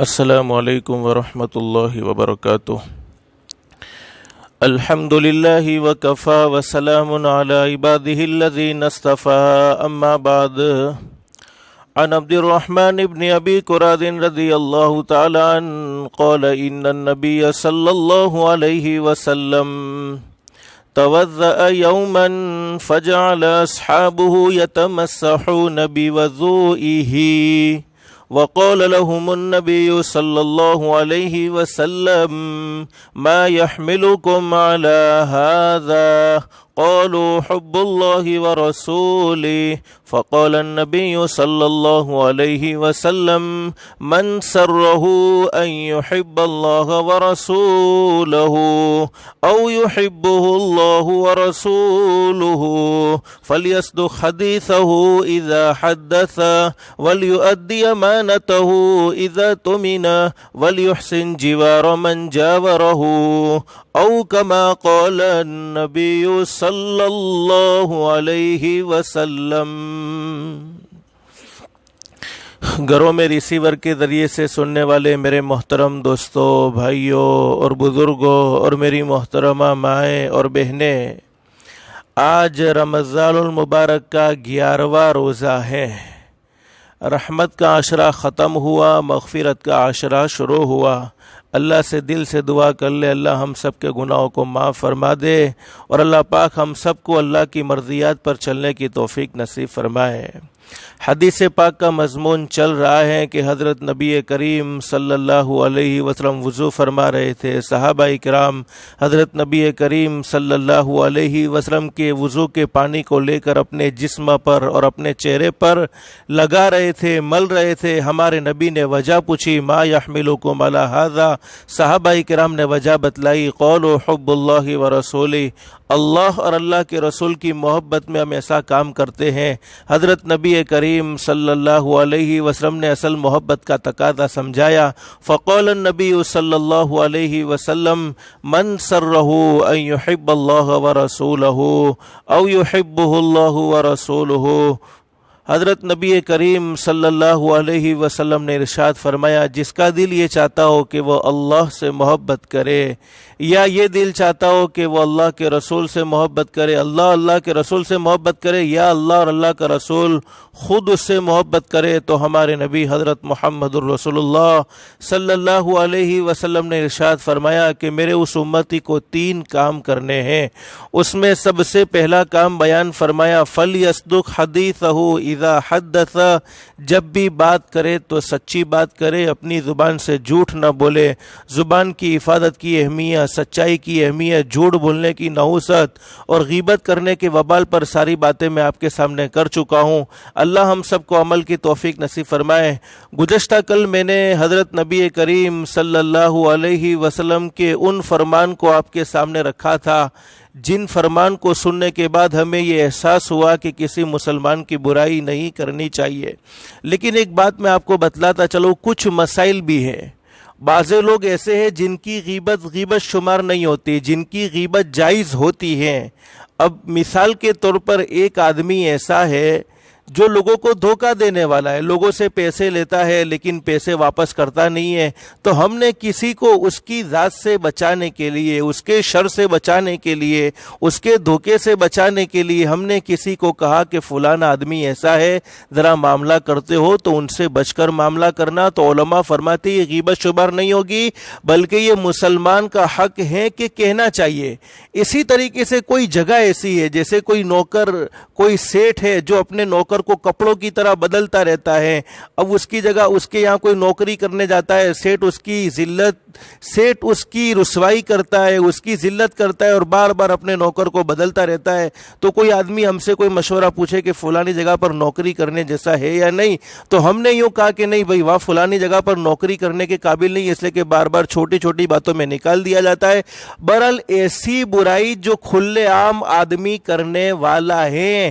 السلام علیکم ورحمۃ اللہ وبرکاتہ۔ الحمد للہ وکفی وسلام علی عبادہ الذین اصطفی، اما بعد۔ عن عبد الرحمن بن ابی قراد رضی اللہ تعالی عنہ قال ان النبی صلی اللہ علیہ وسلم توضأ یوما فجعل اصحابہ یتمسحون بوضوئہ وقال لهم النبي صلى الله عليه وسلم ما يحملكم على هذا؟ قالوا حب الله ورسوله، فقال النبي صلى الله عليه وسلم من سره أن يحب الله ورسوله أو يحبه الله ورسوله فليصدق حديثه إذا حدث وليؤدي أمانته إذا اؤتمن وليحسن جوار من جاوره، أو كما قال النبي صلی اللہ علیہ وسلم۔ گھروں میں ریسیور کے ذریعے سے سننے والے میرے محترم دوستوں، بھائیوں اور بزرگوں اور میری محترمہ مائیں اور بہنیں، آج رمضان المبارک کا 11واں روزہ ہے۔ رحمت کا عشرہ ختم ہوا، مغفرت کا عشرہ شروع ہوا۔ اللہ سے دل سے دعا کر لے اللہ ہم سب کے گناہوں کو معاف فرما دے، اور اللہ پاک ہم سب کو اللہ کی مرضیات پر چلنے کی توفیق نصیب فرمائے۔ حدیث پاک کا مضمون چل رہا ہے کہ حضرت نبی کریم صلی اللہ علیہ وسلم وضو فرما رہے تھے۔ صحابہ کرام حضرت نبی کریم صلی اللہ علیہ وسلم کے وضو کے پانی کو لے کر اپنے جسم پر اور اپنے چہرے پر لگا رہے تھے، مل رہے تھے۔ ہمارے نبی نے وجہ پوچھی، ما یحملکم علی ھذا؟ صحابہ کرام نے وجہ بتلائی، قولوا حب اللہ ورسولہ، اللہ اور اللہ کے رسول کی محبت میں ہم ایسا کام کرتے ہیں۔ حضرت نبی کریم صلی اللہ علیہ وسلم نے اصل محبت کا تقاضا سمجھایا۔ فقال النبی صلی اللہ علیہ وسلم من سرہ ان یحب اللہ ورسولہ او یحبہ اللہ ورسولہ۔ حضرت نبی کریم صلی اللہ علیہ وسلم نے ارشاد فرمایا، جس کا دل یہ چاہتا ہو کہ وہ اللہ سے محبت کرے، یا یہ دل چاہتا ہو کہ وہ اللہ کے رسول سے محبت کرے، اللہ کے رسول سے محبت کرے، یا اللہ اور اللہ کا رسول خود اس سے محبت کرے، تو ہمارے نبی حضرت محمد الرسول اللہ صلی اللہ علیہ وسلم نے ارشاد فرمایا کہ میرے اس امتی کو 3 کام کرنے ہیں۔ اس میں سب سے پہلا کام بیان فرمایا، فَلْيَصْدُقْ حَدِيثَهُ اذا حدث، جب بھی بات کرے تو سچی بات کرے، اپنی زبان سے جھوٹ نہ بولے۔ زبان کی حفاظت کی اہمیت، سچائی کی اہمیت، جھوٹ بولنے کی نحوست اور غیبت کرنے کے وبال پر ساری باتیں میں آپ کے سامنے کر چکا ہوں۔ اللہ ہم سب کو عمل کی توفیق نصیب فرمائے۔ گزشتہ کل میں نے حضرت نبی کریم صلی اللہ علیہ وسلم کے ان فرمان کو آپ کے سامنے رکھا تھا جن فرمان کو سننے کے بعد ہمیں یہ احساس ہوا کہ کسی مسلمان کی برائی نہیں کرنی چاہیے۔ لیکن ایک بات میں آپ کو بتلاتا چلو، کچھ مسائل بھی ہیں۔ بعض لوگ ایسے ہیں جن کی غیبت شمار نہیں ہوتی، جن کی غیبت جائز ہوتی ہے۔ اب مثال کے طور پر ایک آدمی ایسا ہے جو لوگوں کو دھوکہ دینے والا ہے، لوگوں سے پیسے لیتا ہے لیکن پیسے واپس کرتا نہیں ہے۔ تو ہم نے کسی کو اس کی ذات سے بچانے کے لیے، اس کے شر سے بچانے کے لیے، اس کے دھوکے سے بچانے کے لیے ہم نے کسی کو کہا کہ فلانا آدمی ایسا ہے، ذرا معاملہ کرتے ہو تو ان سے بچ کر معاملہ کرنا۔ تو علماء فرماتے یہ غیبت شمار نہیں ہوگی، بلکہ یہ مسلمان کا حق ہے کہ کہنا چاہیے۔ اسی طریقے سے کوئی جگہ ایسی ہے، جیسے کوئی نوکر، کوئی سیٹھ ہے جو اپنے نوکر کو کپڑوں کی طرح بدلتا رہتا ہے۔ اب اس کی جگہ اس کے یہاں کوئی نوکری کرنے جاتا ہے، سیٹ اس کی رسوائی کرتا ہے، اس کی ذلت کرتا ہے اور بار بار اپنے نوکر کو بدلتا رہتا ہے۔ تو کوئی آدمی ہم سے کوئی مشورہ پوچھے کہ فلانی جگہ پر نوکری کرنے جیسا ہے یا نہیں، تو ہم نے یوں کہا کہ نہیں بھائی، واہ فلانی جگہ پر نوکری کرنے کے قابل نہیں، اس لیے کہ بار بار چھوٹی چھوٹی باتوں میں نکال دیا جاتا ہے۔ بہرحال ایسی برائی جو کھلے عام آدمی کرنے والا ہے،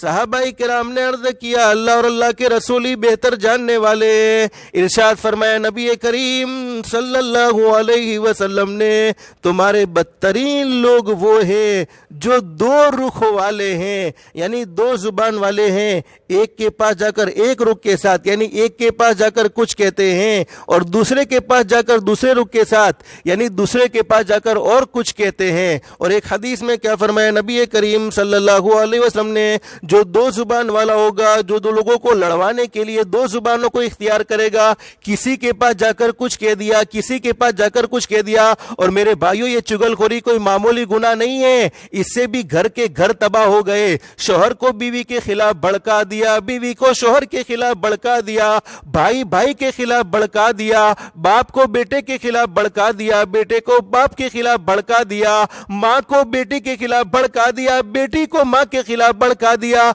صحابہ کرام نے عرض کیا اللہ اور اللہ کے رسول ہی بہتر جاننے والے۔ ارشاد فرمایا نبی کریم صلی اللہ علیہ وسلم نے تمہارے بدترین لوگ وہ ہیں جو دو رخ والے ہیں، یعنی دو زبان والے ہیں، ایک کے پاس جا کر ایک رخ کے ساتھ، یعنی ایک کے پاس جا کر کچھ کہتے ہیں اور دوسرے کے پاس جا کر دوسرے رخ کے ساتھ، یعنی دوسرے کے پاس جا کر اور کچھ کہتے ہیں۔ اور ایک حدیث میں کیا فرمایا نبی کریم صلی اللہ علیہ وسلم نے، جو دو زبان والا ہوگا، جو دو لوگوں کو لڑوانے کے لیے دو زبانوں کو اختیار کرے گا، کسی کے پاس جا کر کچھ کہہ دیا، کسی کے پاس جا کر کچھ کہہ دیا۔ اور میرے بھائیوں، یہ چگل خوری کوئی معمولی گناہ نہیں ہے، اس سے بھی گھر کے گھر تباہ ہو گئے۔ شوہر کو بیوی کے خلاف بھڑکا دیا، بیوی کو شوہر کے خلاف بھڑکا دیا، بھائی بھائی کے خلاف بھڑکا دیا، باپ کو بیٹے کے خلاف بھڑکا دیا، بیٹے کو باپ کے خلاف بھڑکا دیا، ماں کو بیٹی کے خلاف بھڑکا دیا، بیٹی کو ماں کے خلاف بھڑکا دیا،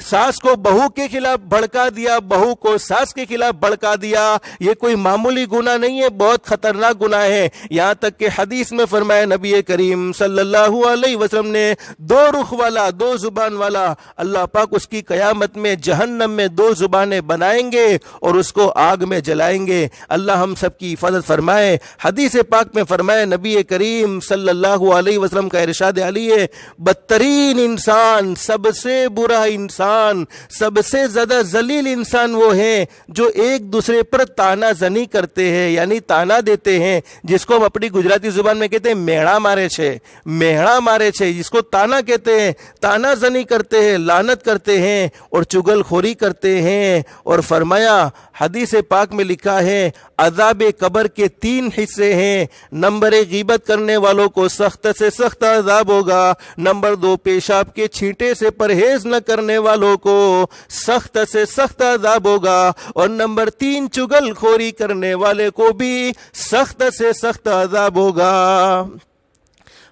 ساس کو بہو کے خلاف بھڑکا دیا، بہو کو ساس کے خلاف بھڑکا دیا۔ یہ کوئی معمولی گناہ نہیں ہے، بہت خطرناک گناہ ہے۔ یہاں تک کہ حدیث میں فرمایا نبی کریم صلی اللہ علیہ وسلم نے، دو رخ والا، دو زبان والا، اللہ پاک اس کی قیامت میں جہنم میں دو زبانیں بنائیں گے اور اس کو آگ میں جلائیں گے۔ اللہ ہم سب کی حفاظت فرمائے۔ حدیث پاک میں فرمایا نبی کریم صلی اللہ علیہ وسلم کا ارشاد علی ہے، بدترین انسان، سب سے برا انسان، سب سے زیادہ ذلیل انسان وہ ہیں جو ایک دوسرے پر تانا زنی کرتے ہیں، یعنی تانا دیتے ہیں، جس کو ہم اپنی گجراتی زبان میں کہتے ہیں میڑا مارے چھے، میڑا مارے چھے، جس کو تانا کہتے ہیں، تانا زنی کرتے ہیں، لعنت کرتے ہیں اور چگل خوری کرتے ہیں۔ اور فرمایا حدیث پاک میں لکھا ہے عذاب قبر کے 3 حصے ہیں۔ نمبر 1، غیبت کرنے والوں کو سخت سے سخت عذاب ہوگا۔ نمبر 2، پیشاب کے چھینٹے سے پرہیز نہ کرنے والوں کو سخت سے سخت عذاب ہوگا۔ اور نمبر 3، چگل خوری کرنے والے کو بھی سخت سے سخت عذاب ہوگا۔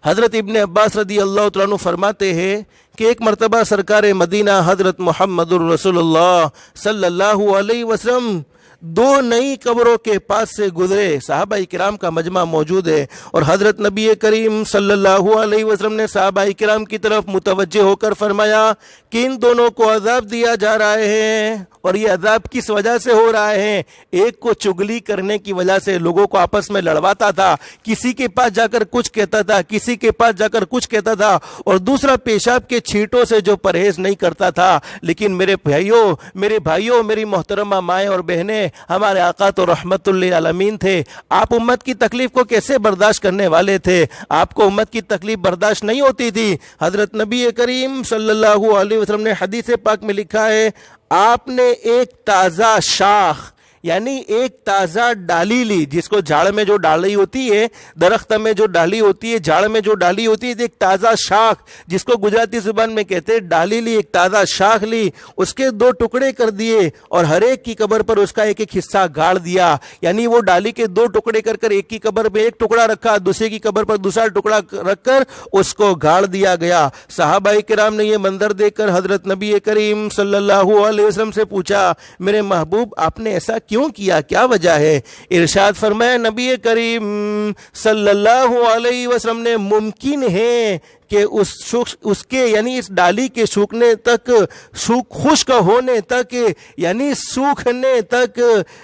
حضرت ابن عباس رضی اللہ تعالیٰ عنہ فرماتے ہیں کہ ایک مرتبہ سرکار مدینہ حضرت محمد الرسول اللہ صلی اللہ علیہ وسلم 2 نئی قبروں کے پاس سے گزرے، صحابہ کرام کا مجمع موجود ہے، اور حضرت نبی کریم صلی اللہ علیہ وسلم نے صحابہ کرام کی طرف متوجہ ہو کر فرمایا کہ ان دونوں کو عذاب دیا جا رہا ہے، اور یہ عذاب کس وجہ سے ہو رہا ہے؟ ایک کو چگلی کرنے کی وجہ سے لوگوں کو آپس میں لڑواتا تھا، کسی کے پاس جا کر کچھ کہتا تھا، کسی کے پاس جا کر کچھ کہتا تھا، اور دوسرا پیشاب کے چھینٹوں سے جو پرہیز نہیں کرتا تھا۔ لیکن میرے بھائیوں، میری محترمہ مائیں اور بہنیں، ہمارے آقا تو رحمت للعالمین تھے، آپ امت کی تکلیف کو کیسے برداشت کرنے والے تھے؟ آپ کو امت کی تکلیف برداشت نہیں ہوتی تھی۔ حضرت نبی کریم صلی اللہ علیہ وسلم نے حدیث پاک میں لکھا ہے، آپ نے ایک تازہ شاخ، یعنی ایک تازہ ڈالی لی، جس کو جھاڑ میں جو ڈالی ہوتی ہے، درخت میں جو ڈالی ہوتی ہے، جھاڑ میں جو ڈالی ہوتی ہے، ایک تازہ شاخ، جس کو گجراتی زبان میں کہتے ہیں ڈالی لی، ایک تازہ شاخ لی، اس کے 2 ٹکڑے کر دیے اور ہر ایک کی قبر پر اس کا ایک ایک حصہ گاڑ دیا۔ یعنی وہ ڈالی کے 2 ٹکڑے کر کر ایک کی قبر پہ ایک ٹکڑا رکھا، دوسرے کی قبر پر دوسرا ٹکڑا رکھ کر اس کو گاڑ دیا گیا۔ صحابہ کرام نے یہ منظر دیکھ کر حضرت نبی کریم صلی اللہ علیہ وسلم سے پوچھا، میرے محبوب آپ نے ایسا کیوں کیا، کیا وجہ ہے؟ ارشاد فرمایا نبی کریم صلی اللہ علیہ وسلم نے، ممکن ہے کہ اس کے یعنی اس ڈالی کے سوکھنے تک، خشک ہونے تک، یعنی سوکھنے تک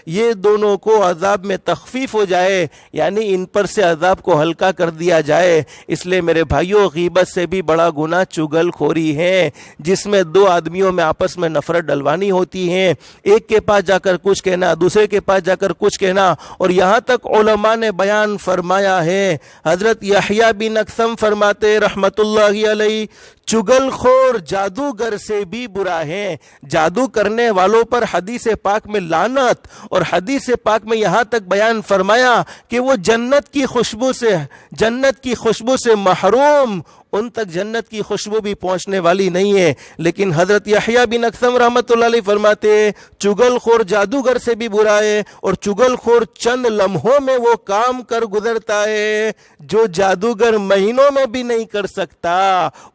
یہ دونوں کو عذاب میں تخفیف ہو جائے، یعنی ان پر سے عذاب کو ہلکا کر دیا جائے۔ اس لیے میرے بھائیوں، غیبت سے بھی بڑا گناہ چگل خوری ہے، جس میں 2 آدمیوں میں آپس میں نفرت ڈلوانی ہوتی ہے، ایک کے پاس جا کر کچھ کہنا، دوسرے کے پاس جا کر کچھ کہنا۔ اور یہاں تک علماء نے بیان فرمایا ہے، حضرت یحییٰ بن اقسم فرماتے رحمت اللہ علیہ، چگل خور جادوگر سے بھی برا ہے۔ جادو کرنے والوں پر حدیث پاک میں لعنت، اور حدیث پاک میں یہاں تک بیان فرمایا کہ وہ جنت کی خوشبو سے محروم، ان تک جنت کی خوشبو بھی پہنچنے والی نہیں ہے۔ لیکن حضرت یحییٰ بن اقسم رحمت اللہ علیہ فرماتے ہیں، چگل خور جادوگر سے بھی برا ہے، اور چگل خور چند لمحوں میں وہ کام کر گزرتا ہے جو جادوگر مہینوں میں بھی نہیں کر سکتا۔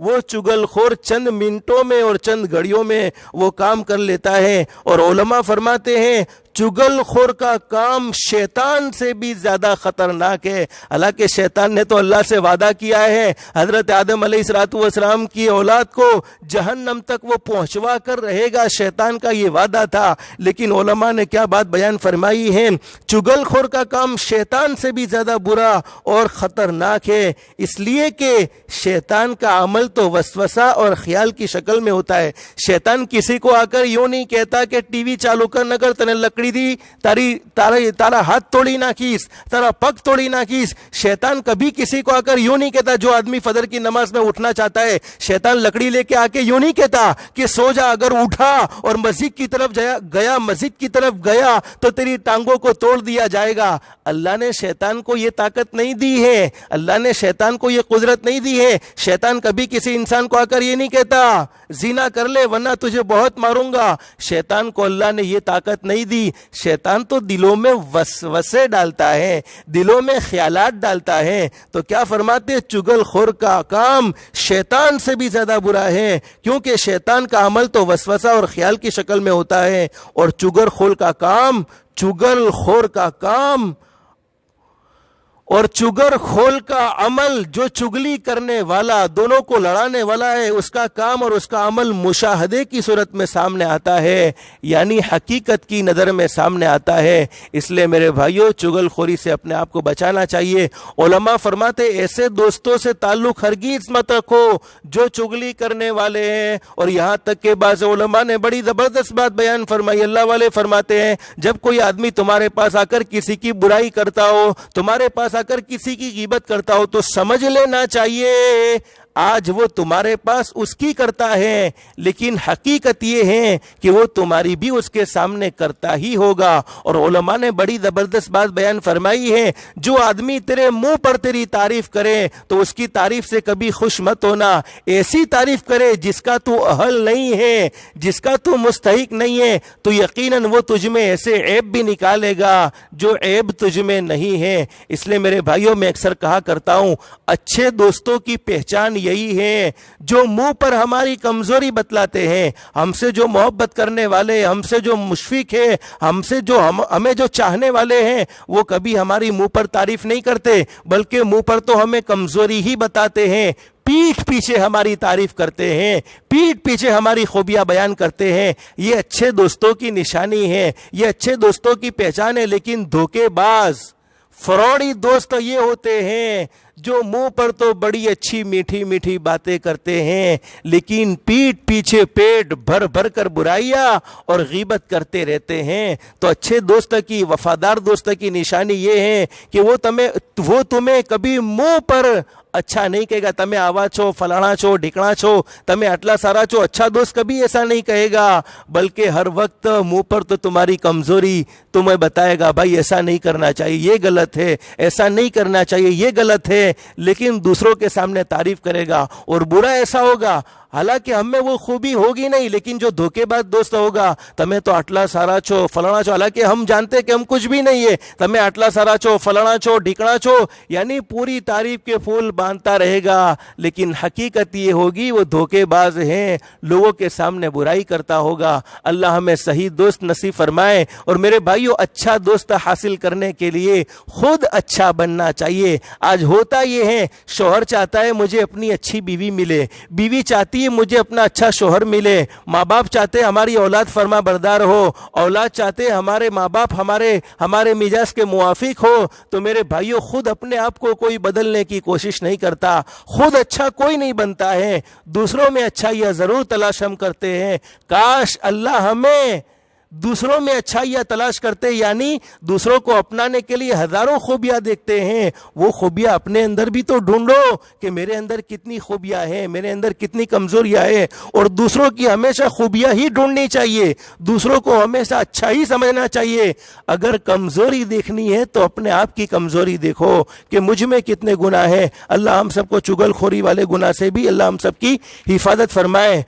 وہ چگل خور چند منٹوں میں اور چند گھڑیوں میں وہ کام کر لیتا ہے۔ اور علماء فرماتے ہیں چگل خور کا کام شیطان سے بھی زیادہ خطرناک ہے۔ حالانکہ شیطان نے تو اللہ سے وعدہ کیا ہے حضرت آدم علیہ السلام کی اولاد کو جہنم تک وہ پہنچوا کر رہے گا، شیطان کا یہ وعدہ تھا۔ لیکن علماء نے کیا بات بیان فرمائی ہے، چگل خور کا کام شیطان سے بھی زیادہ برا اور خطرناک ہے، اس لیے کہ شیطان کا عمل تو وسوسہ اور خیال کی شکل میں ہوتا ہے۔ شیطان کسی کو آ کر یوں نہیں کہتا کہ ٹی وی چالو کر نہ کر تنے لکڑی دی تارا ہاتھ توڑی نہ کیس، تارا پگ توڑی نہ کیس۔ شیطان کبھی کسی کو آ کر یوں نہیں کہتا، جو آدمی فجر کی نماز میں اٹھنا چاہتا ہے شیطان لکڑی لے کے آ کے یوں نہیں کہتا کہ سو جا، اگر اٹھا اور مسجد کی طرف گیا تو تیری ٹانگوں کو توڑ دیا جائے گا۔ اللہ نے شیطان کو یہ طاقت نہیں دی ہے، اللہ نے شیطان کو یہ قدرت نہیں دی ہے۔ شیطان کبھی کسی انسان کو آ کر یہ نہیں کہتا زنا کر لے ورنہ تجھے بہت ماروں گا۔ شیطان کو اللہ نے یہ طاقت نہیں دی۔ شیطان تو دلوں میں وسوسے ڈالتا ہے، دلوں میں خیالات ڈالتا ہے۔ تو کیا فرماتے، چگل خور کا کام شیطان سے بھی زیادہ برا ہے، کیونکہ شیطان کا عمل تو وسوسہ اور خیال کی شکل میں ہوتا ہے، اور چگل خور کا کام اور چگر خول کا عمل، جو چگلی کرنے والا، دونوں کو لڑانے والا ہے، اس کا کام اور اس کا عمل مشاہدے کی صورت میں سامنے آتا ہے، یعنی حقیقت کی نظر میں سامنے آتا ہے۔ اس لیے میرے بھائیوں، چگل خوری سے اپنے آپ کو بچانا چاہیے۔ علماء فرماتے ایسے دوستوں سے تعلق ہرگز مت رکھو جو چگلی کرنے والے ہیں، اور یہاں تک کہ بعض علماء نے بڑی زبردست بات بیان فرمائی۔ اللہ والے فرماتے ہیں جب کوئی آدمی تمہارے پاس آ کر کسی کی برائی کرتا ہو، تمہارے پاس اگر کسی کی غیبت کرتا ہو تو سمجھ لینا چاہیے آج وہ تمہارے پاس اس کی کرتا ہے، لیکن حقیقت یہ ہے کہ وہ تمہاری بھی اس کے سامنے کرتا ہی ہوگا۔ اور علماء نے بڑی زبردست بات بیان فرمائی ہے، جو آدمی تیرے منہ پر تیری تعریف کرے تو اس کی تعریف سے کبھی خوش مت ہونا، ایسی تعریف کرے جس کا تو اہل نہیں ہے، جس کا تو مستحق نہیں ہے، تو یقیناً وہ تجھ میں ایسے عیب بھی نکالے گا جو عیب تجھ میں نہیں ہے۔ اس لیے میرے بھائیوں، میں اکثر کہا کرتا ہوں، اچھے دوستوں کی پہچان یہی ہے جو منہ پر ہماری کمزوری بتلاتے ہیں، ہم سے جو محبت کرنے والے، ہم سے جو مشفق ہے، ہمیں جو چاہنے والے ہیں، وہ کبھی ہماری منہ پر تعریف نہیں کرتے، بلکہ منہ پر تو ہمیں کمزوری ہی بتاتے ہیں، پیٹھ پیچھے ہماری تعریف کرتے ہیں، پیٹھ پیچھے ہماری خوبیاں بیان کرتے ہیں۔ یہ اچھے دوستوں کی نشانی ہے، یہ اچھے دوستوں کی پہچان ہے۔ لیکن دھوکے باز، فراڈی دوست یہ ہوتے ہیں جو منہ پر تو بڑی اچھی میٹھی میٹھی باتیں کرتے ہیں، لیکن پیٹھ پیچھے پیٹ بھر بھر کر برائیاں اور غیبت کرتے رہتے ہیں۔ تو اچھے دوست کی، وفادار دوست کی نشانی یہ ہے کہ وہ تمہیں کبھی منہ پر اچھا نہیں کہے گا، تمہیں آوا چھو، فلانا چھو، ڈھکنا چھو، تمہیں اٹلا سارا چھو۔ اچھا دوست کبھی ایسا نہیں کہے گا، بلکہ ہر وقت منہ پر تو تمہاری کمزوری تمہیں بتائے گا، بھائی ایسا نہیں کرنا چاہیے، یہ غلط ہے، ایسا نہیں کرنا چاہیے، یہ غلط ہے، لیکن دوسروں کے سامنے تعریف کرے گا۔ اور برا ایسا ہوگا، حالانکہ ہم میں وہ خوبی ہوگی نہیں، لیکن جو دھوکے باز دوست ہوگا، تمہیں تو اٹلا سارا چھو، فلانا چھو، حالانکہ ہم جانتے کہ ہم کچھ بھی نہیں ہے، تمہیں اٹلا سارا چھو، فلانا چھو، ڈھکنا چھو، یعنی پوری تعریف کے پھول باندھتا رہے گا، لیکن حقیقت یہ ہوگی وہ دھوکے باز ہیں، لوگوں کے سامنے برائی کرتا ہوگا۔ اللہ ہمیں صحیح دوست نصیب فرمائے۔ اور میرے بھائیو، اچھا دوست حاصل کرنے کے لیے خود اچھا بننا چاہیے۔ آج ہوتا یہ ہے، شوہر چاہتا ہے مجھے اپنی اچھی بیوی ملے، بیوی چاہتی مجھے اپنا اچھا شوہر ملے، ماں باپ چاہتے ہماری اولاد فرما بردار ہو، اولاد چاہتے ہمارے ماں باپ ہمارے مزاج کے موافق ہو۔ تو میرے بھائیوں، خود اپنے آپ کو کوئی بدلنے کی کوشش نہیں کرتا، خود اچھا کوئی نہیں بنتا ہے، دوسروں میں اچھائیاں ضرور تلاش ہم کرتے ہیں۔ کاش اللہ ہمیں دوسروں میں اچھائیاں تلاش کرتے، یعنی دوسروں کو اپنانے کے لیے ہزاروں خوبیاں دیکھتے ہیں، وہ خوبیاں اپنے اندر بھی تو ڈھونڈو کہ میرے اندر کتنی خوبیاں ہیں، میرے اندر کتنی کمزوریاں ہیں۔ اور دوسروں کی ہمیشہ خوبیاں ہی ڈھونڈنی چاہیے، دوسروں کو ہمیشہ اچھا ہی سمجھنا چاہیے۔ اگر کمزوری دیکھنی ہے تو اپنے آپ کی کمزوری دیکھو کہ مجھ میں کتنے گناہ ہیں۔ اللہ ہم سب کو چگل خوری والے گناہ سے بھی اللہ ہم سب کی حفاظت فرمائے۔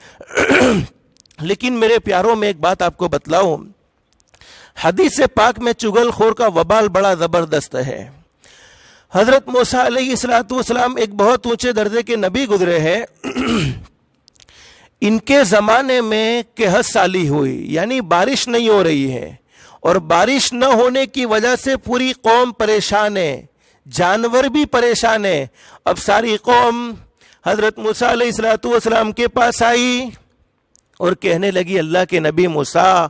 لیکن میرے پیاروں، میں ایک بات آپ کو بتلاؤں، حدیث پاک میں چگل خور کا وبال بڑا زبردست ہے۔ حضرت موسیٰ علیہ السلام ایک بہت اونچے درجے کے نبی گزرے ہیں، ان کے زمانے میں قحط سالی ہوئی، یعنی بارش نہیں ہو رہی ہے، اور بارش نہ ہونے کی وجہ سے پوری قوم پریشان ہے، جانور بھی پریشان ہے۔ اب ساری قوم حضرت موسیٰ علیہ السلام کے پاس آئی اور کہنے لگی اللہ کے نبی موسیٰ،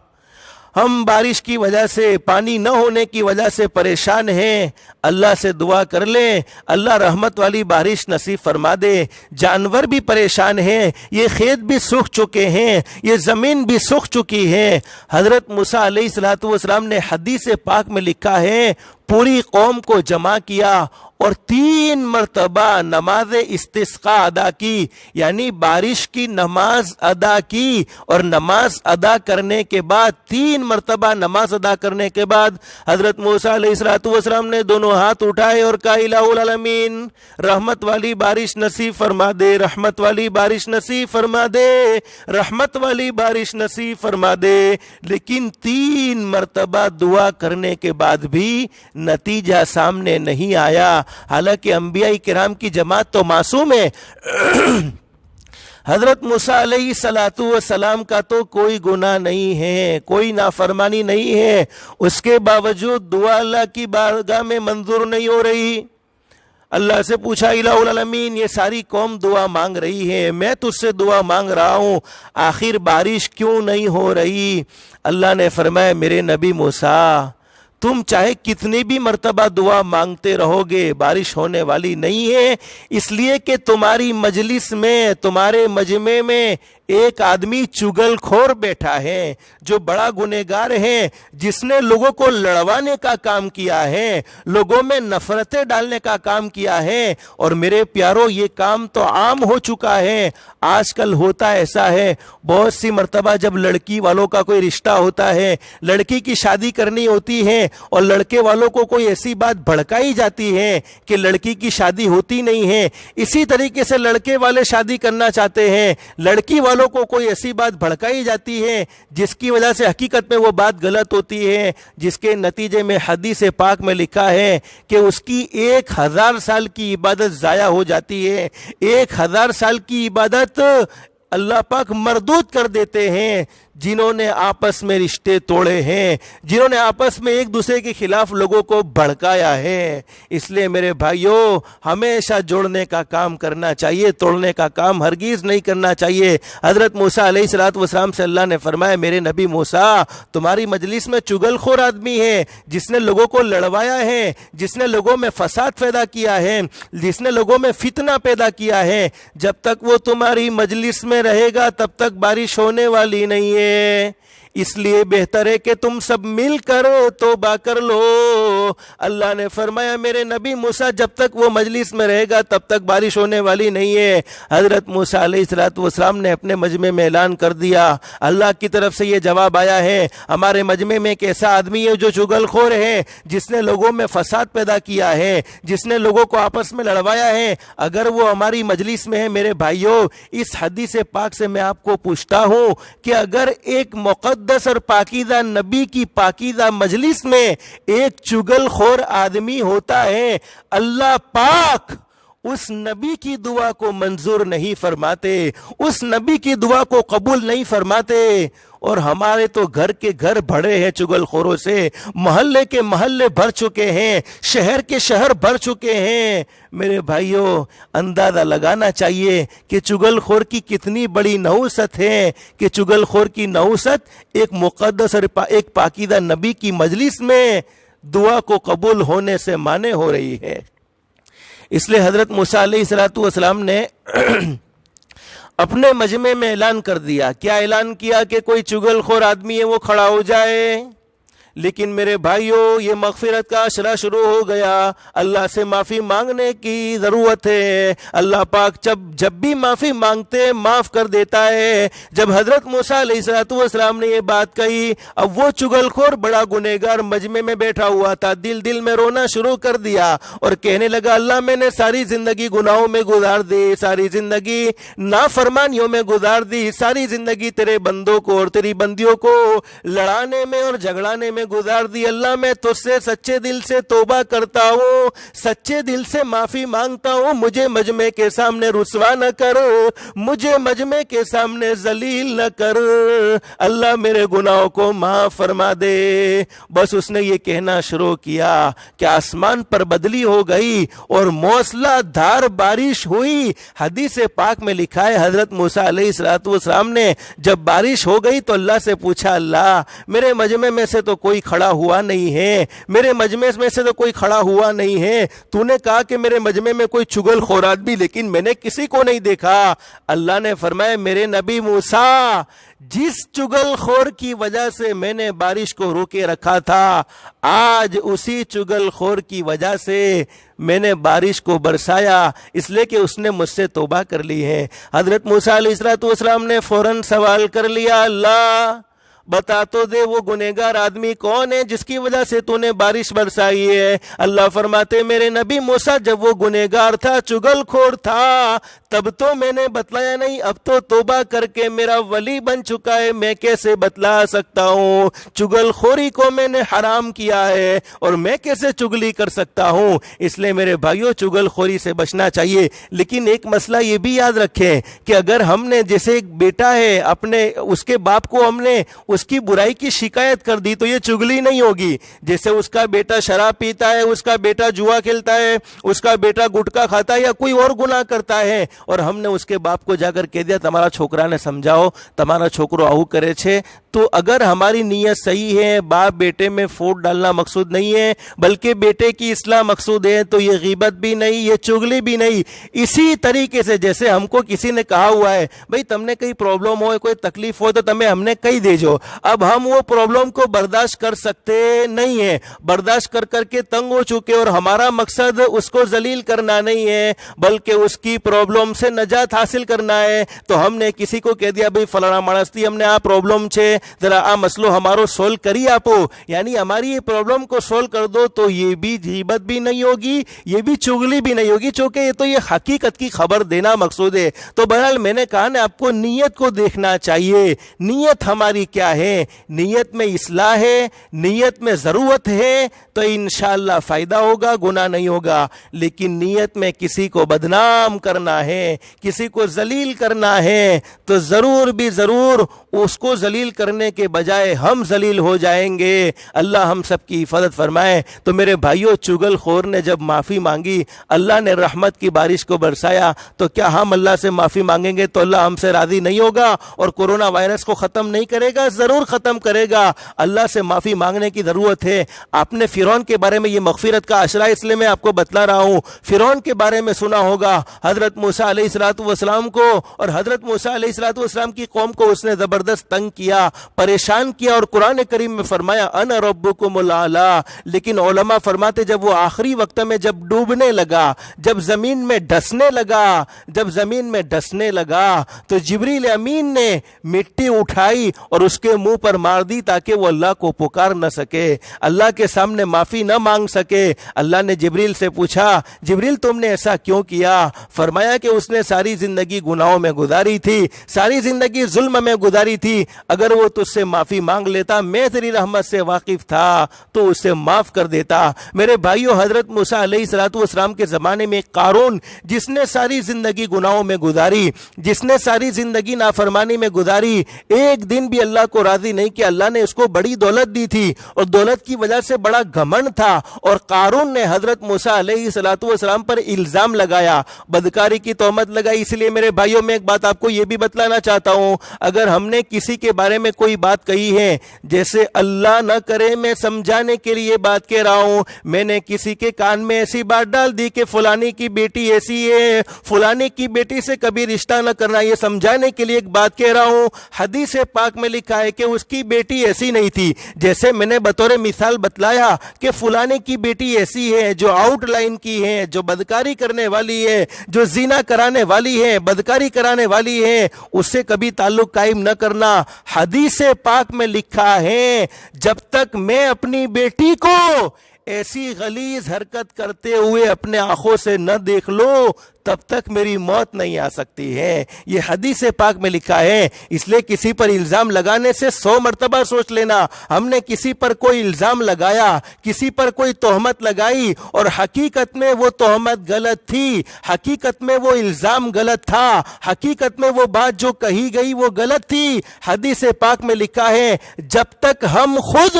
ہم بارش کی وجہ سے، پانی نہ ہونے کی وجہ سے پریشان ہیں، اللہ سے دعا کر لیں، اللہ رحمت والی بارش نصیب فرما دے۔ جانور بھی پریشان ہیں، یہ کھیت بھی سوکھ چکے ہیں، یہ زمین بھی سوکھ چکی ہے۔ حضرت موسیٰ علیہ السلام نے حدیث پاک میں لکھا ہے پوری قوم کو جمع کیا اور 3 مرتبہ نماز استسقاء ادا کی، یعنی بارش کی نماز ادا کی، اور نماز ادا کرنے کے بعد 3 مرتبہ نماز ادا کرنے کے بعد حضرت موسیٰ علیہ السلام نے دونوں ہاتھ اٹھائے اور کہا الہ العالمین رحمت والی بارش نصیب فرما دے، رحمت والی بارش نصیب فرما دے، رحمت والی بارش نصیب فرما دے۔ لیکن 3 مرتبہ دعا کرنے کے بعد بھی نتیجہ سامنے نہیں آیا، حالانکہ انبیاء کرام کی جماعت تو معصوم ہے۔ حضرت موسیٰ علیہ السلام کا تو کوئی گناہ نہیں ہے، کوئی نافرمانی نہیں ہے، اس کے باوجود دعا اللہ کی بارگاہ میں منظور نہیں ہو رہی۔ اللہ سے پوچھا الہ العالمین یہ ساری قوم دعا مانگ رہی ہے، میں تجھ سے دعا مانگ رہا ہوں، آخر بارش کیوں نہیں ہو رہی؟ اللہ نے فرمایا میرے نبی موسیٰ تم چاہے کتنی بھی مرتبہ دعا مانگتے رہو گے بارش ہونے والی نہیں ہے، اس لیے کہ تمہاری مجلس میں، تمہارے مجمع میں ایک آدمی چگل خور بیٹھا ہے جو بڑا گنہگار ہے، جس نے لوگوں کو لڑوانے کا کام کیا ہے، لوگوں میں نفرتیں ڈالنے کا کام کیا ہے۔ اور میرے پیارو یہ کام تو عام ہو چکا ہے، آج کل ہوتا ایسا ہے، بہت سی مرتبہ جب لڑکی والوں کا کوئی رشتہ ہوتا ہے، لڑکی کی شادی کرنی ہوتی ہے اور لڑکے والوں کو کوئی ایسی بات بھڑکائی جاتی ہے کہ لڑکی کی شادی ہوتی نہیں ہے، اسی طریقے سے لڑکے والے شادی کرنا چاہتے ہیں، لڑکی والوں کو کوئی ایسی بات بھڑکائی جاتی ہے جس کی وجہ سے حقیقت میں وہ بات غلط ہوتی ہے، جس کے نتیجے میں حدیث پاک میں لکھا ہے کہ اس کی 1000 سال کی عبادت ضائع ہو جاتی ہے۔ 1000 سال کی عبادت اللہ پاک مردود کر دیتے ہیں جنہوں نے آپس میں رشتے توڑے ہیں، جنہوں نے آپس میں ایک دوسرے کے خلاف لوگوں کو بھڑکایا ہے۔ اس لیے میرے بھائیوں ہمیشہ جوڑنے کا کام کرنا چاہیے، توڑنے کا کام ہرگز نہیں کرنا چاہیے۔ حضرت موسیٰ علیہ السلام سے اللہ نے فرمایا میرے نبی موسیٰ تمہاری مجلس میں چگل خور آدمی ہے، جس نے لوگوں کو لڑوایا ہے، جس نے لوگوں میں فساد پیدا کیا ہے، جس نے لوگوں میں فتنہ پیدا کیا ہے، جب تک وہ تمہاری مجلس میں رہے گا تب تک بارش ہونے والی نہیں ہے۔ اس لیے بہتر ہے کہ تم سب مل کر توبہ کر لو۔ اللہ نے فرمایا میرے نبی موسیٰ جب تک وہ مجلس میں رہے گا تب تک بارش ہونے والی نہیں ہے۔ حضرت موسیٰ علیہ السلام نے اپنے مجمع میں اعلان کر دیا، اللہ کی طرف سے یہ جواب آیا ہے ہمارے مجمع میں ایک ایسا آدمی ہے جو چگل خور ہے، جس نے لوگوں میں فساد پیدا کیا ہے، جس نے لوگوں کو آپس میں لڑوایا ہے۔ اگر وہ ہماری مجلس میں ہے میرے بھائیوں، اس حدیث پاک سے میں آپ کو پوچھتا ہوں کہ اگر ایک مقدس اور پاکیزہ نبی کی پاکیزہ مجلس میں ایک چگل خور آدمی ہوتا ہے، اللہ پاک اس نبی کی دعا کو منظور نہیں فرماتے، اس نبی کی دعا کو قبول نہیں فرماتے۔ اور ہمارے تو گھر کے گھر بھرے ہیں چگل خوروں سے، محلے کے محلے بھر چکے ہیں، شہر کے شہر بھر چکے ہیں۔ میرے بھائیوں اندازہ لگانا چاہیے کہ چگل خور کی کتنی بڑی نحوست ہے، کہ چگل خور کی نحوست ایک مقدس اور ایک پاکیزہ نبی کی مجلس میں دعا کو قبول ہونے سے مانع ہو رہی ہے۔ اس لیے حضرت موسیٰ علیہ السلام نے اپنے مجمع میں اعلان کر دیا۔ کیا اعلان کیا؟ کہ کوئی چگل خور آدمی ہے وہ کھڑا ہو جائے۔ لیکن میرے بھائیوں یہ مغفرت کا اشرا شروع ہو گیا، اللہ سے معافی مانگنے کی ضرورت ہے۔ اللہ پاک جب بھی معافی مانگتے معاف کر دیتا ہے۔ جب حضرت موسیٰ علیہ السلام نے یہ بات کہی، اب وہ چگل خور بڑا گنہگار مجمع میں بیٹھا ہوا تھا، دل میں رونا شروع کر دیا اور کہنے لگا اللہ میں نے ساری زندگی گناہوں میں گزار دی، ساری زندگی نافرمانیوں میں گزار دی، ساری زندگی تیرے بندوں کو اور تیری بندیوں کو لڑانے میں اور جھگڑانے میں میں گزار دی۔ اللہ میں تجھ سے سچے دل سے توبہ کرتا ہوں، سچے دل سے معافی مانگتا ہوں، مجھے مجمع کے سامنے رسوا نہ کر، مجھے مجمع کے سامنے ذلیل نہ کر، اللہ میرے گناہوں کو معاف فرما دے۔ بس اس نے یہ کہنا شروع کیا کہ آسمان پر بدلی ہو گئی اور موسلا دھار بارش ہوئی۔ حدیث پاک میں لکھا ہے حضرت موسیٰ علیہ السلام نے جب بارش ہو گئی تو اللہ سے پوچھا، اللہ میرے مجمع میں سے تو کوئی کھڑا ہوا نہیں ہے، میرے مجمع میں سے تو کوئی کھڑا ہوا نہیں ہے، تو نے کہا کہ میرے مجمع میں کوئی چگل خورات بھی، لیکن میں نے کسی کو نہیں دیکھا۔ اللہ نے فرمایا، میرے نبی موسیٰ، جس چگل خور کی وجہ سے میں نے بارش کو روکے رکھا تھا، آج اسی چگل خور کی وجہ سے میں نے بارش کو برسایا، اس لیے کہ اس نے مجھ سے توبہ کر لی ہے۔ حضرت موسیٰ علیہ السلام نے فوراً سوال کر لیا، اللہ بتا تو دے وہ گنہگار آدمی کون ہے جس کی وجہ سے تو نے بارش برسائی ہے۔ اللہ فرماتے، میرے نبی موسیٰ جب وہ گنہگار تھا، چگل خور تھا، تب تو میں نے بتلایا نہیں، اب تو توبہ کر کے میرا ولی بن چکا ہے، میں کیسے بتلا سکتا ہوں؟ چگل خوری کو میں نے حرام کیا ہے اور میں کیسے چگلی کر سکتا ہوں؟ اس لیے میرے بھائیوں، چگل خوری سے بچنا چاہیے۔ لیکن ایک مسئلہ یہ بھی یاد رکھیں کہ اگر ہم نے جیسے ایک بیٹا ہے، اپنے اس کے باپ کو ہم نے اس کی برائی کی شکایت کر دی تو یہ چگلی نہیں ہوگی۔ جیسے اس کا بیٹا شراب پیتا ہے، اس کا بیٹا جوا کھیلتا ہے، اس کا بیٹا گٹکا کھاتا ہے یا کوئی اور گناہ کرتا ہے اور ہم نے اس کے باپ کو جا کر کہہ دیا تمہارا چھوکرا نے سمجھاؤ، تمہارا چھوکرو آؤ کرے چھے، تو اگر ہماری نیت صحیح ہے، باپ بیٹے میں فوٹ ڈالنا مقصود نہیں ہے بلکہ بیٹے کی اصلاح مقصود ہے، تو یہ غیبت بھی نہیں، یہ چگلی بھی نہیں۔ اسی طریقے سے جیسے ہم کو کسی نے کہا ہوا ہے بھئی تم نے کوئی پرابلم ہو، کوئی تکلیف ہو تو تمہیں ہم نے کہی دے جو، اب ہم وہ پرابلم کو برداشت کر سکتے نہیں ہیں، برداشت کر کر کے تنگ ہو چکے، اور ہمارا مقصد اس کو ذلیل کرنا نہیں ہے بلکہ اس کی پرابلم سے نجات حاصل کرنا ہے۔ تو ہم نے کسی کو کہہ دیا بھئی فلانا مانس تھی، ہم نے آ پرابلم چھے، ذرا آ مسئلو ہمارو سول کری آپو، یعنی ہماری یہ پرابلم کو سول کر دو، تو یہ بھی غیبت بھی نہیں ہوگی، یہ بھی چغلی بھی نہیں ہوگی، چونکہ یہ تو یہ حقیقت کی خبر دینا مقصود ہے۔ تو بہرحال میں نے کہا نا، آپ کو نیت کو دیکھنا چاہیے، نیت ہماری کیا ہے؟ نیت میں اصلاح ہے، نیت میں ضرورت ہے تو انشاءاللہ فائدہ ہوگا، گناہ نہیں ہوگا۔ لیکن نیت میں کسی کو بدنام کرنا ہے، کسی کو ذلیل کرنا ہے، تو ضرور بھی ضرور اس کو ذلیل کرنے کے بجائے ہم ذلیل ہو جائیں گے۔ اللہ ہم سب کی حفاظت فرمائے۔ تو میرے بھائیوں، چگل خور نے جب معافی مانگی، اللہ نے رحمت کی بارش کو برسایا، تو کیا ہم اللہ سے معافی مانگیں گے تو اللہ ہم سے راضی نہیں ہوگا اور کورونا وائرس کو ختم نہیں کرے گا؟ ضرور ختم کرے گا۔ اللہ سے معافی مانگنے کی ضرورت ہے۔ آپ نے فرعون کے بارے میں یہ مغفرت کا عشرہ، اس لیے میں آپ کو بتلا رہا ہوں، فرعون کے بارے میں سنا ہوگا، حضرت موسیٰ علیہ السلام کو اور حضرت موسیٰ علیہ السلام کی قوم کو اس نے زبردست تنگ کیا، پریشان کیا، اور قرآن کریم میں فرمایا انا ربکم الاعلی۔ لیکن علماء فرماتے جب وہ آخری وقت میں جب ڈوبنے لگا، جب زمین میں ڈسنے لگا تو جبریل امین نے مٹی اٹھائی اور اس کے منہ پر مار دی تاکہ وہ اللہ کو پکار نہ سکے، اللہ کے سامنے معافی نہ مانگ سکے۔ اللہ نے جبریل سے پوچھا، جبریل تم نے ایسا کیوں کیا؟ فرمایا کہ اس نے ساری زندگی گناہوں میں گزاری تھی، ساری زندگی ظلم میں گزاری تھی، اگر وہ تجھ سے معافی مانگ لیتا، میں تیری رحمت سے واقف تھا تو اسے معاف کر دیتا۔ میرے بھائیو، حضرت موسیٰ علیہ السلام کے زمانے میں قارون، جس نے ساری زندگی گناہوں میں گزاری، جس نے ساری زندگی نافرمانی میں گزاری، ایک دن بھی اللہ کو راضی نہیں کیا۔ اللہ نے اس کو بڑی دولت دی تھی اور دولت کی وجہ سے بڑا گھمنڈ تھا، اور قارون نے حضرت موسیٰ علیہ السلام پر الزام لگایا، بدکاری کی تہمت لگائی۔ اس لیے میرے بھائیوں، میں ایک بات آپ کو یہ بھی بتلانا چاہتا ہوں، اگر ہم نے کسی کے بارے میں کوئی بات کہی ہے، جیسے اللہ نہ کرے میں سمجھانے کے لیے بات کہہ رہا ہوں، میں نے کسی کے کان میں ایسی بات ڈال دی کہ فلانی کی بیٹی ایسی ہے، فلانی کی بیٹی سے کبھی رشتہ نہ کرنا، یہ سمجھانے کے لیے ایک بات کہہ رہا ہوں، حدیث پاک میں لکھا ہے کہ اس کی بیٹی ایسی نہیں تھی، جیسے میں نے بطور مثال بتلایا کہ فلانے کی بیٹی ایسی ہے جو آؤٹ لائن کی ہے، جو بدکاری کرنے والی ہے، جو زنا کرانے والی ہے، بدکاری کرانے والی ہے، اس سے کبھی تعلق قائم نہ کرنا۔ حدیث پاک میں لکھا ہے جب تک میں اپنی بیٹی کو ایسی غلیظ حرکت کرتے ہوئے اپنے آنکھوں سے نہ دیکھ لو تب تک میری موت نہیں آ سکتی ہے. یہ حدیث پاک میں لکھا ہے. اس لیے کسی پر الزام لگانے سے 100 مرتبہ سوچ لینا. ہم نے کسی پر کوئی الزام لگایا, کسی پر کوئی تہمت لگائی اور حقیقت میں وہ تہمت غلط تھی, حقیقت میں وہ الزام غلط تھا, حقیقت میں وہ بات جو کہی گئی وہ غلط تھی. حدیث پاک میں لکھا ہے جب تک ہم خود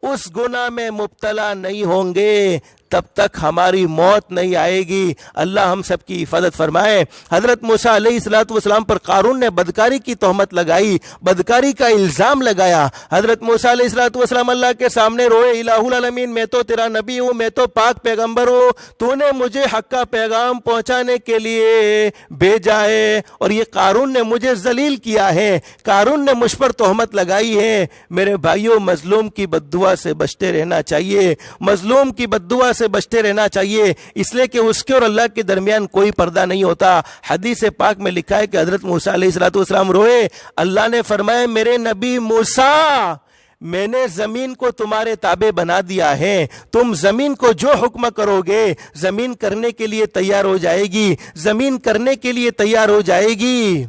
اس گناہ میں مبتلا نہیں ہوں گے تب تک ہماری موت نہیں آئے گی. اللہ ہم سب کی حفاظت فرمائے. حضرت موسیٰ علیہ السلام پر قارون نے بدکاری کی تہمت لگائی, بدکاری کا الزام لگایا. حضرت موسیٰ علیہ السلام اللہ کے سامنے روئے, الہ العالمین میں تو تیرا نبی ہوں, میں تو پاک پیغمبر ہوں, تو نے مجھے حق کا پیغام پہنچانے کے لیے بھیجا ہے اور یہ قارون نے مجھے ذلیل کیا ہے, قارون نے مجھ پر تہمت لگائی ہے. میرے بھائیوں, مظلوم کی بددعا سے بچتے رہنا چاہیے, مظلوم کی بددعا سے بچتے رہنا چاہیے, اس لیے کہ اس کے اور اللہ کے درمیان کوئی پردہ نہیں ہوتا. حدیث پاک میں لکھا ہے کہ حضرت موسیٰ علیہ السلام روئے. اللہ نے فرمایا میرے نبی موسیٰ, میں نے زمین کو تمہارے تابع بنا دیا ہے, تم زمین کو جو حکم کرو گے زمین کرنے کے لیے تیار ہو جائے گی, زمین کرنے کے لیے تیار ہو جائے گی.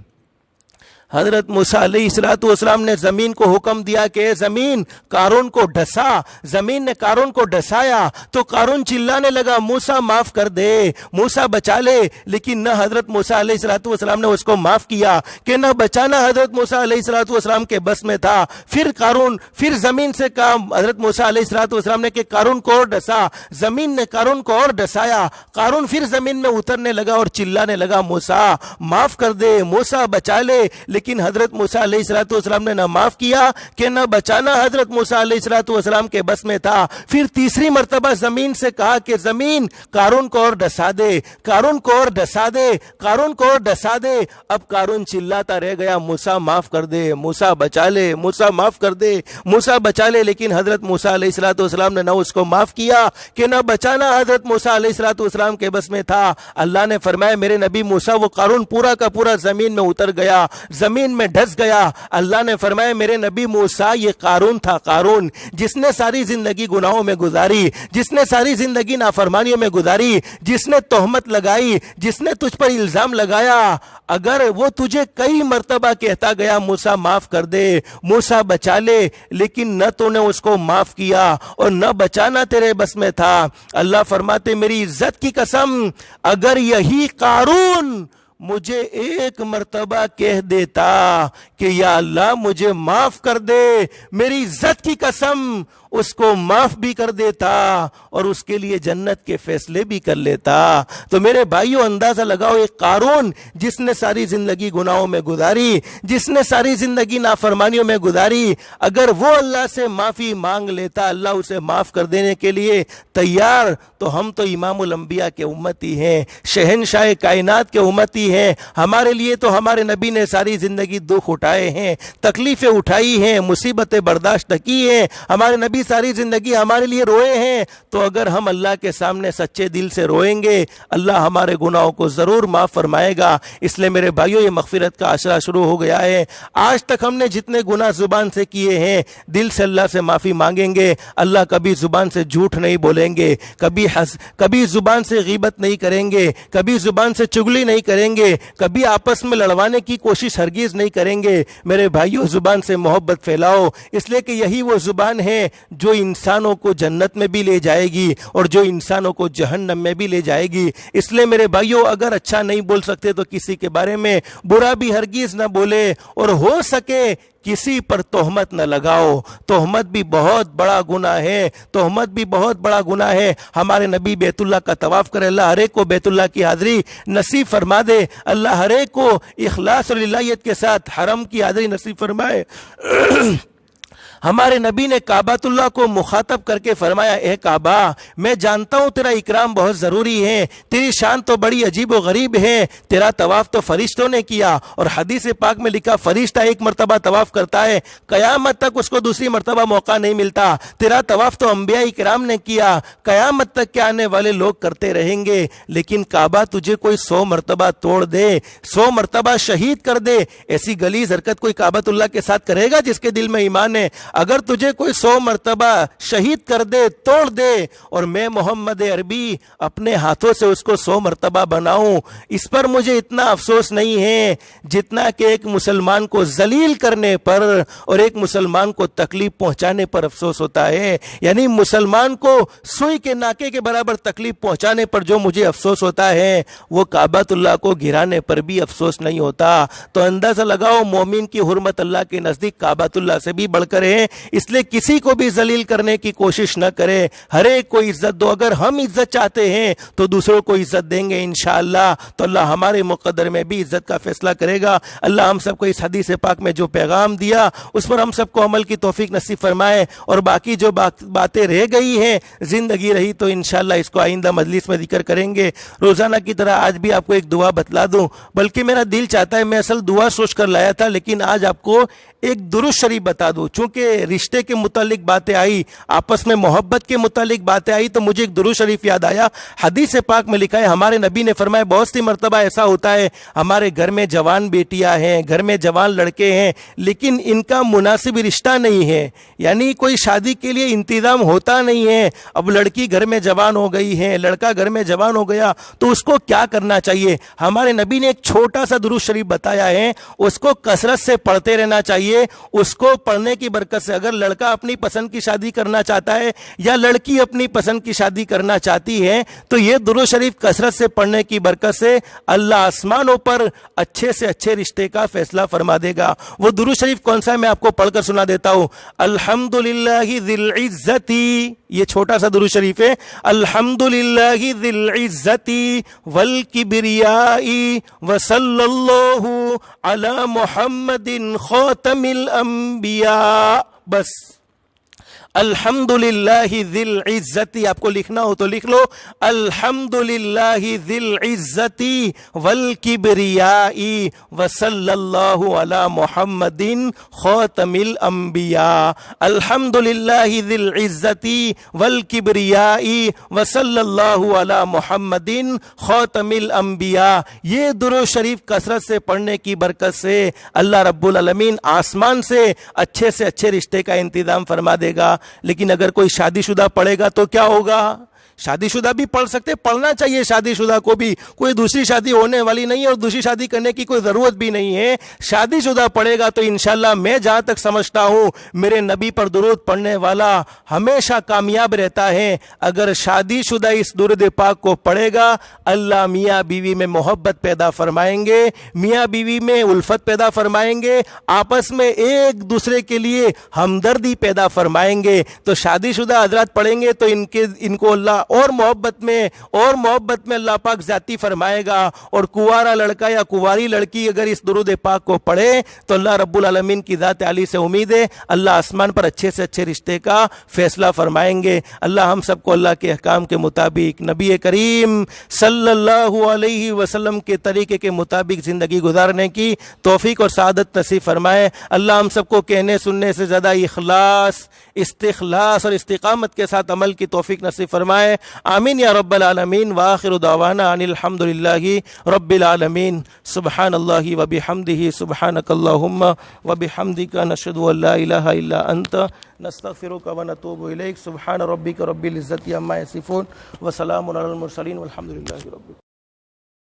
حضرت موسیٰ علیہ السلام نے زمین کو حکم دیا کہ اے زمین قارون کو ڈسا. زمین نے قارون کو ڈسایا تو قارون چلانے لگا موسیٰ معاف کر دے, موسیٰ بچا لے. لیکن نہ حضرت موسیٰ علیہ السلام نے اس کو معاف کیا کہ نہ بچانا حضرت موسیٰ علیہ السلام کے بس میں تھا. پھر زمین سے کہا حضرت موسیٰ علیہ السلام نے کہ قارون کو اور ڈسا. زمین نے قارون کو اور ڈسایا. قارون پھر زمین میں اترنے لگا اور چلانے لگا موسیٰ معاف کر دے, موسیٰ بچا لے. لیکن حضرت موسیٰ علیہ السلام نے نہ معاف کیا کہ نہ بچانا حضرت موسیٰ علیہ السلام کے بس میں تھا. پھر تیسری مرتبہ زمین سے کہا کہ زمین قارون کو اور ڈسا دے, قارون کو اور ڈسا دے, قارون کو اور ڈسا دے. اب قارون چلاتا رہ گیا موسیٰ معاف کر دے, موسیٰ بچا لے, موسیٰ معاف کر دے, موسیٰ بچا لے. لیکن حضرت موسیٰ علیہ السلام نے نہ اس کو معاف کیا کہ نہ بچانا حضرت موسیٰ علیہ السلام کے بس میں تھا. اللہ نے فرمایا میرے نبی موسیٰ وہ قارون پورا کا پورا زمین میں اتر گیا, زمین میں ڈس گیا. اللہ نے فرمایا میرے نبی موسیٰ یہ قارون تھا, قارون جس نے ساری زندگی گناہوں میں گزاری, جس نے ساری زندگی نافرمانیوں میں گزاری, جس نے تہمت لگائی, جس نے تجھ پر الزام لگایا. اگر وہ تجھے کئی مرتبہ کہتا گیا موسیٰ معاف کر دے, موسیٰ بچا لے, لیکن نہ تو نے اس کو معاف کیا اور نہ بچانا تیرے بس میں تھا. اللہ فرماتے میری عزت کی قسم اگر یہی قارون مجھے ایک مرتبہ کہہ دیتا کہ یا اللہ مجھے معاف کر دے, میری عزت کی قسم اس کو معاف بھی کر دیتا اور اس کے لیے جنت کے فیصلے بھی کر لیتا. تو میرے بھائیوں اندازہ لگاؤ, ایک قارون جس نے ساری زندگی گناہوں میں گزاری, جس نے ساری زندگی نافرمانیوں میں گزاری, اگر وہ اللہ سے معافی مانگ لیتا, اللہ اسے معاف کر دینے کے لیے تیار. تو ہم تو امام الانبیاء کے امتی ہیں, شہنشاہ کائنات کے امتی ہیں. ہمارے لیے تو ہمارے نبی نے ساری زندگی دکھ اٹھائے ہیں, تکلیفیں اٹھائی ہیں, مصیبتیں برداشت کی ہیں. ہمارے نبی ساری زندگی ہمارے لیے روئے ہیں. تو اگر ہم اللہ کے سامنے سچے دل سے روئیں گے اللہ ہمارے گناہوں کو ضرور معاف فرمائے گا. اس لیے میرے بھائیوں یہ مغفرت کا عشرہ شروع ہو گیا ہے. آج تک ہم نے جتنے گناہ زبان سے کیے ہیں دل سے اللہ سے معافی مانگیں گے. اللہ کبھی زبان سے جھوٹ نہیں بولیں گے, کبھی زبان سے غیبت نہیں کریں گے, کبھی زبان سے چغلی نہیں کریں گے, کبھی آپس میں لڑوانے کی کوشش ہرگز نہیں کریں گے. میرے بھائیوں زبان سے محبت پھیلاؤ, اس لیے کہ یہی وہ زبان ہے جو انسانوں کو جنت میں بھی لے جائے گی اور جو انسانوں کو جہنم میں بھی لے جائے گی. اس لیے میرے بھائیوں اگر اچھا نہیں بول سکتے تو کسی کے بارے میں برا بھی ہرگز نہ بولے, اور ہو سکے کسی پر تہمت نہ لگاؤ. تہمت بھی بہت بڑا گناہ ہے, تہمت بھی بہت بڑا گناہ ہے. ہمارے نبی بیت اللہ کا طواف کرے, اللہ ہر ایک کو بیت اللہ کی حاضری نصیب فرما دے. اللہ ہر ایک کو اخلاص اور للہیت کے ساتھ حرم کی حاضری نصیب فرمائے. ہمارے نبی نے کعبۃ اللہ کو مخاطب کر کے فرمایا اے کعبہ میں جانتا ہوں تیرا اکرام بہت ضروری ہے, تیری شان تو بڑی عجیب و غریب ہے, تیرا طواف تو فرشتوں نے کیا اور حدیث پاک میں لکھا فرشتہ ایک مرتبہ طواف کرتا ہے قیامت تک اس کو دوسری مرتبہ موقع نہیں ملتا. تیرا طواف تو انبیاء اکرام نے کیا, قیامت تک کے آنے والے لوگ کرتے رہیں گے, لیکن کعبہ تجھے کوئی 100 مرتبہ توڑ دے, 100 مرتبہ شہید کر دے, ایسی غلیظ حرکت کوئی کعبۃ اللہ کے ساتھ کرے گا جس کے دل میں ایمان ہے؟ اگر تجھے کوئی 100 مرتبہ شہید کر دے، توڑ دے، اور میں محمد عربی اپنے ہاتھوں سے اس کو 100 مرتبہ بناؤں، اس پر مجھے اتنا افسوس نہیں ہے جتنا کہ ایک مسلمان کو ذلیل کرنے پر اور ایک مسلمان کو تکلیف پہنچانے پر افسوس ہوتا ہے۔ یعنی مسلمان کو سوئی کے ناکے کے برابر تکلیف پہنچانے پر جو مجھے افسوس ہوتا ہے، وہ کعبۃ اللہ کو گرانے پر بھی افسوس نہیں ہوتا۔ تو اندازہ لگاؤ مومن کی حرمت اللہ کے نزدیک کعبۃ اللہ سے بھی بڑھ کر ہے، اس لیے کسی کو بھی ذلیل کرنے کی کوشش نہ کرے، ہر ایک کو عزت دو۔ اگر ہم عزت چاہتے ہیں تو دوسروں کو عزت دیں گے انشاءاللہ، تو اللہ ہمارے مقدر میں بھی عزت کا فیصلہ کرے گا۔ اللہ ہم سب کو اس حدیث پاک میں جو پیغام دیا اس پر ہم سب کو عمل کی توفیق نصیب فرمائے، اور باقی جو باتیں رہ گئی ہیں، زندگی رہی تو انشاءاللہ اس کو آئندہ مجلس میں ذکر کریں گے۔ روزانہ کی طرح آج بھی آپ کو ایک دعا بتلا دوں، بلکہ میرا دل چاہتا ہے، میں اصل دعا سوچ کر لایا تھا، لیکن آج آپ کو ایک درود شریف بتا دوں۔ چونکہ رشتے کے متعلق باتیں آئی، آپس میں محبت کے متعلق باتیں آئی، تو مجھے ایک درود شریف یاد آیا۔ حدیث پاک میں لکھا ہے، ہمارے نبی نے فرمایا بہت سی مرتبہ ایسا ہوتا ہے ہمارے گھر میں جوان بیٹیاں ہیں، گھر میں جوان لڑکے ہیں، لیکن ان کا مناسب رشتہ نہیں ہے، یعنی کوئی شادی کے لیے انتظام ہوتا نہیں ہے۔ اب لڑکی گھر میں جوان ہو گئی ہے، لڑکا گھر میں جوان ہو گیا، تو اس کو کیا کرنا چاہیے؟ ہمارے نبی نے ایک چھوٹا سا درود شریف بتایا ہے، اس کو کثرت سے پڑھتے رہنا چاہیے۔ اس کو پڑھنے کی برکت سے اگر لڑکا اپنی پسند کی شادی کرنا چاہتا ہے یا لڑکی اپنی پسند کی شادی کرنا چاہتی ہے، تو یہ درود شریف کثرت سے پڑھنے کی برکت سے اللہ آسمانوں پر اچھے سے اچھے رشتے کا فیصلہ فرما دے گا۔ وہ درود شریف کون سا ہے میں آپ کو پڑھ کر سنا دیتا ہوں۔ الحمدللہ ذی العزت، یہ چھوٹا سا درود شریف ہے۔ الحمدللہ ذی العزت والکبریاء وصلی اللہ علی محمد خاتم الانبیاء۔ بس الحمدللہ ذی العزت، آپ کو لکھنا ہو تو لکھ لو، الحمدللہ ذی العزت والکبریاء وصلی اللہ علی محمد خاتم الانبیاء۔ الحمدللہ ذی العزت والکبریاء وصلی اللہ علی محمد خاتم الانبیاء۔ یہ درود شریف کثرت سے پڑھنے کی برکت سے اللہ رب العالمین آسمان سے اچھے رشتے کا انتظام فرما دے گا۔ لیکن اگر کوئی شادی شدہ پڑھے گا تو کیا ہوگا؟ شادی شدہ بھی پڑھ سکتے، پڑھنا چاہیے شادی شدہ کو بھی، کوئی دوسری شادی ہونے والی نہیں ہے اور دوسری شادی کرنے کی کوئی ضرورت بھی نہیں ہے۔ شادی شدہ پڑھے گا تو انشاءاللہ میں جہاں تک سمجھتا ہوں میرے نبی پر درود پڑھنے والا ہمیشہ کامیاب رہتا ہے۔ اگر شادی شدہ اس درود پاک کو پڑھے گا، اللہ میاں بیوی میں محبت پیدا فرمائیں گے، میاں بیوی میں الفت پیدا فرمائیں گے، آپس میں ایک دوسرے کے لیے ہمدردی پیدا فرمائیں گے۔ تو شادی شدہ حضرات پڑھیں گے تو ان کو اللہ اور محبت میں اللہ پاک ذاتی فرمائے گا، اور کنوارا لڑکا یا کنواری لڑکی اگر اس درود پاک کو پڑھے تو اللہ رب العالمین کی ذات عالی سے امید ہے اللہ آسمان پر اچھے سے اچھے رشتے کا فیصلہ فرمائیں گے۔ اللہ ہم سب کو اللہ کے احکام کے مطابق نبی کریم صلی اللہ علیہ وسلم کے طریقے کے مطابق زندگی گزارنے کی توفیق اور سعادت نصیب فرمائے۔ اللہ ہم سب کو کہنے سننے سے زیادہ اخلاص، استخلاص اور استقامت کے ساتھ عمل کی توفیق نصیب فرمائے۔ آمین یا رب العالمین۔ وآخر دعوانا ان الحمدللہ رب العالمین۔ سبحان اللہ وبحمدہ، سبحانک اللہم وبحمدک، نشہد ان لا الہ الا انت، نستغفرک ونتوب الیک۔ سبحان ربک رب العزت عما یصفون وسلام علی المرسلین والحمدللہ رب العالمین۔